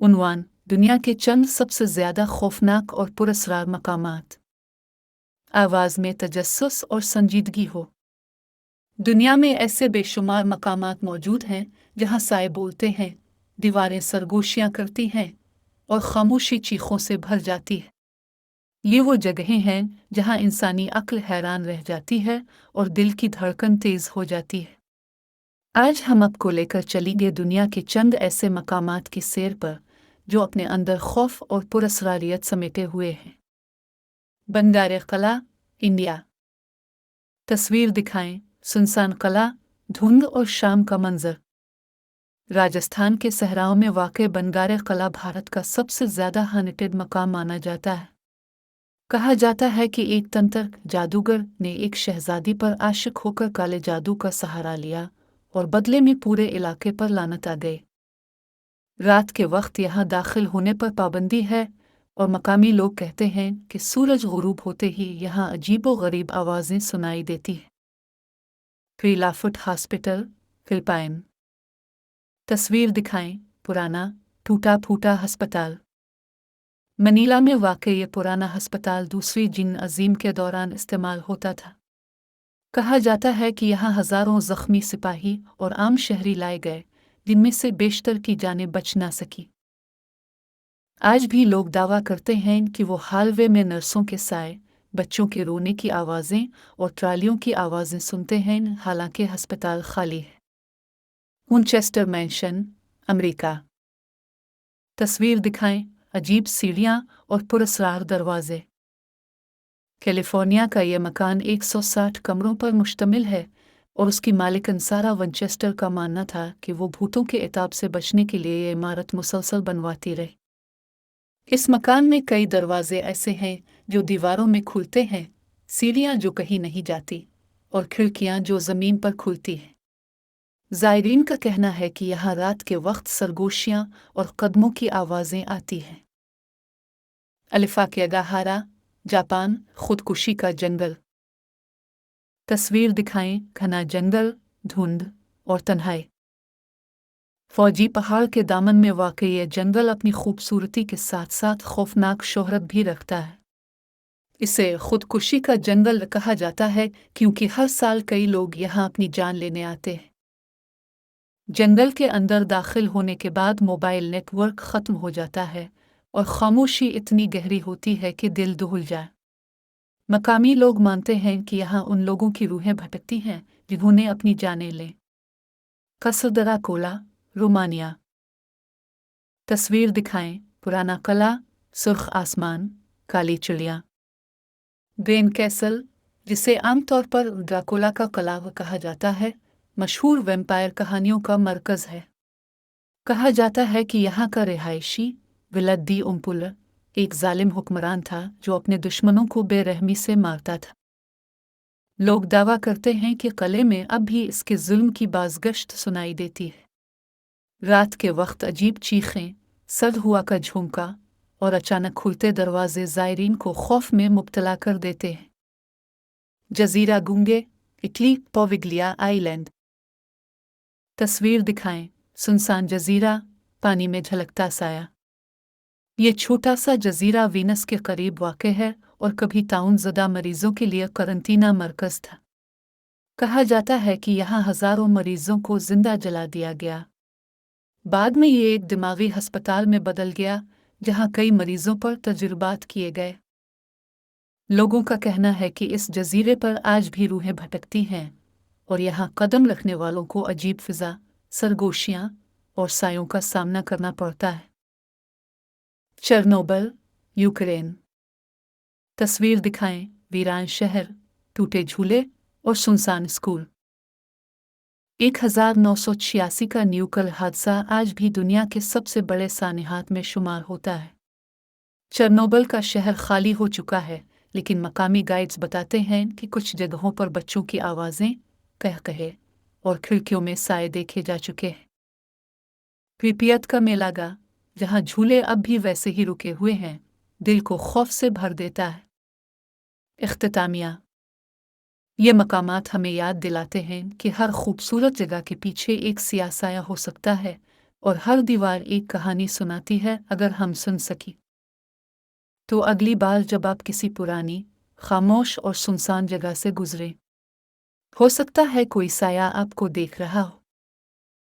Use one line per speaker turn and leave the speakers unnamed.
उन्वान दुनिया के चंद सबसे ज़्यादा खौफनाक और पुरस्कार मकामात। आवाज़ में तजस्सुस और संजीदगी हो। दुनिया में ऐसे बेशुमार मकामात मौजूद हैं जहाँ साए बोलते हैं, दीवारें सरगोशियाँ करती हैं और खामोशी चीखों से भर जाती है। ये वो जगहें हैं जहाँ इंसानी अक्ल हैरान रह जाती है और दिल की धड़कन तेज़ हो जाती है। आज हम आपको लेकर चलेंगे दुनिया के चंद ऐसे मकामात की सैर पर जो अपने अंदर खौफ और पुरस्कारियत समेटे हुए हैं। बंगार कला, इंडिया। तस्वीर दिखाएं। सुनसान कला, धुंध और शाम का मंजर। राजस्थान के सहराओं में वाक़ बंगार कला भारत का सबसे ज़्यादा हॉन्टेड मकाम माना जाता है। कहा जाता है कि एक तंत्र जादूगर ने एक शहजादी पर आशिक होकर काले जादू का सहारा लिया और बदले में पूरे इलाके पर लानत आ गई। रात के वक्त यहाँ दाखिल होने पर पाबंदी है और मकामी लोग कहते हैं कि सूरज गुरूब होते ही यहाँ अजीबो-गरीब आवाज़ें सुनाई देती हैं। क्रीलाफुट हॉस्पिटल, फिलिपाइन। तस्वीर दिखाएं। पुराना टूटा फूटा अस्पताल। मनीला में वाक़ ये पुराना अस्पताल दूसरी जंग अज़ीम के दौरान इस्तेमाल होता था। कहा जाता है कि यहाँ हज़ारों ज़ख्मी सिपाही और आम शहरी लाए गए, जिनमें से बेशतर की जानें बच ना सकी। आज भी लोग दावा करते हैं कि वो हालवे में नर्सों के साए, बच्चों के रोने की आवाज़ें और ट्रालियों की आवाज़ें सुनते हैं, हालांकि अस्पताल खाली है। Winchester mention, America. तस्वीर दिखाएं। अजीब सीढ़ियाँ और पुरस्कार दरवाजे। कैलिफोर्निया का यह मकान 160 कमरों पर मुश्तमिल है और उसकी मालिकन सारा विंचेस्टर का मानना था कि वो भूतों के इताब से बचने के लिए ये इमारत मुसलसल बनवाती रही। इस मकान में कई दरवाजे ऐसे हैं जो दीवारों में खुलते हैं, सीढ़ियाँ जो कहीं नहीं जाती और खिड़कियाँ जो ज़मीन पर खुलती हैं। ज़ायरीन का कहना है कि यहाँ रात के वक्त सरगोशियाँ और कदमों की आवाज़ें आती हैं। अलिफाकियागाहारा, जापान। खुदकुशी का जंगल। तस्वीर दिखाएं। घना जंगल, धुंध और तन्हाई। फौजी पहाड़ के दामन में वाक़ ये जंगल अपनी खूबसूरती के साथ साथ खौफनाक शोहरत भी रखता है। इसे खुदकुशी का जंगल कहा जाता है क्योंकि हर साल कई लोग यहाँ अपनी जान लेने आते हैं। जंगल के अंदर दाखिल होने के बाद मोबाइल नेटवर्क ख़त्म हो जाता है और खामोशी इतनी गहरी होती है कि दिल दहल जाए। मकामी लोग मानते हैं कि यहाँ उन लोगों की रूहें भटकती हैं जिन्होंने अपनी जानें ली। कसरदरा कोला, रोमानिया। तस्वीर दिखाएं। पुराना कला, सुर्ख आसमान, काली चिड़िया। ग्रेन कैसल, जिसे आमतौर पर ड्राकुला का कला कहा जाता है, मशहूर वैम्पायर कहानियों का मरकज़ है। कहा जाता है कि यहाँ का रिहायशी विलद्दी उम्पुल एक जालिम हुक्मरान था जो अपने दुश्मनों को बेरहमी से मारता था। लोग दावा करते हैं कि किले में अब भी इसके जुल्म की बाज़गश्त सुनाई देती है। रात के वक्त अजीब चीखें, सर्द हुआ का झोंका और अचानक खुलते दरवाजे ज़ायरीन को खौफ में मुब्तला कर देते हैं। जज़ीरा गुंगे, इटली। Poveglia island. तस्वीर दिखाएं। सुनसान जज़ीरा, पानी में झलकता साया। ये छोटा सा जज़ीरा वीनस के करीब वाक़ है और कभी ताउन ज़दा मरीज़ों के लिए करंटीना मरकज़ था। कहा जाता है कि यहाँ हज़ारों मरीज़ों को जिंदा जला दिया गया। बाद में ये एक दिमागी अस्पताल में बदल गया जहाँ कई मरीज़ों पर तजुर्बात किए गए। लोगों का कहना है कि इस जज़ीरे पर आज भी रूहें भटकती हैं और यहाँ कदम रखने वालों को अजीब फ़िज़ा, सरगोशियाँ और सायों का सामना करना पड़ता है। Chernobyl, Ukraine. तस्वीर दिखाएं। वीरान शहर, टूटे झूले और सुनसान स्कूल। 1986 का न्यूक्लियर हादसा आज भी दुनिया के सबसे बड़े सानहात में शुमार होता है। चेरनोबिल का शहर खाली हो चुका है, लेकिन मकामी गाइड्स बताते हैं कि कुछ जगहों पर बच्चों की आवाज़ें, कहकहे और खिड़कियों में साए देखे जा चुके हैं। प्रिपियत का मेलागा, जहाँ झूले अब भी वैसे ही रुके हुए हैं, दिल को खौफ से भर देता है। इख्तितामिया। ये मकामात हमें याद दिलाते हैं कि हर खूबसूरत जगह के पीछे एक सियाह साया हो सकता है اور ہر دیوار ایک کہانی سناتی ہے اگر ہم سن سکی تو اگلی بار جب آپ کسی پرانی خاموش اور سنسان جگہ سے گزرے ہو سکتا ہے کوئی سایہ آپ کو دیکھ رہا ہو